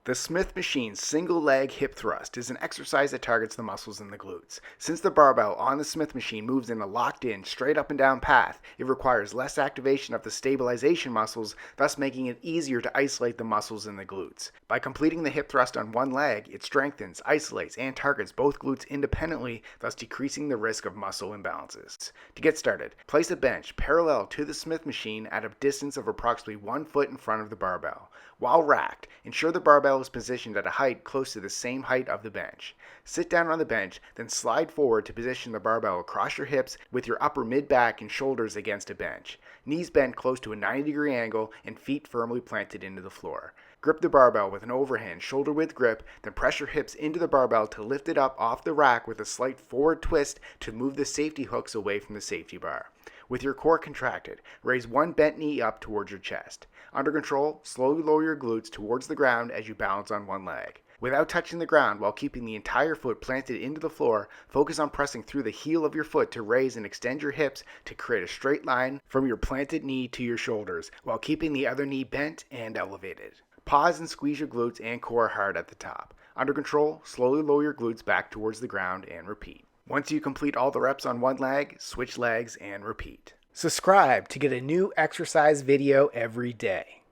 The Smith machine's single leg hip thrust is an exercise that targets the muscles in the glutes. Since the barbell on the Smith machine moves in a locked in, straight up and down path, it requires less activation of the stabilization muscles, thus making it easier to isolate the muscles in the glutes. By completing the hip thrust on one leg, it strengthens, isolates, and targets both glutes independently, thus decreasing the risk of muscle imbalances. To get started, place a bench parallel to the Smith machine at a distance of approximately 1 foot in front of the barbell. While racked, ensure the barbell is positioned at a height close to the same height of the bench. Sit down on the bench, then slide forward to position the barbell across your hips with your upper mid-back and shoulders against a bench. Knees bent close to a 90-degree angle and feet firmly planted into the floor. Grip the barbell with an overhand shoulder-width grip, then press your hips into the barbell to lift it up off the rack with a slight forward twist to move the safety hooks away from the safety bar. With your core contracted, raise one bent knee up towards your chest. Under control, slowly lower your glutes towards the ground as you balance on one leg. Without touching the ground while keeping the entire foot planted into the floor, focus on pressing through the heel of your foot to raise and extend your hips to create a straight line from your planted knee to your shoulders, while keeping the other knee bent and elevated. Pause and squeeze your glutes and core hard at the top. Under control, slowly lower your glutes back towards the ground and repeat. Once you complete all the reps on one leg, switch legs and repeat. Subscribe to get a new exercise video every day.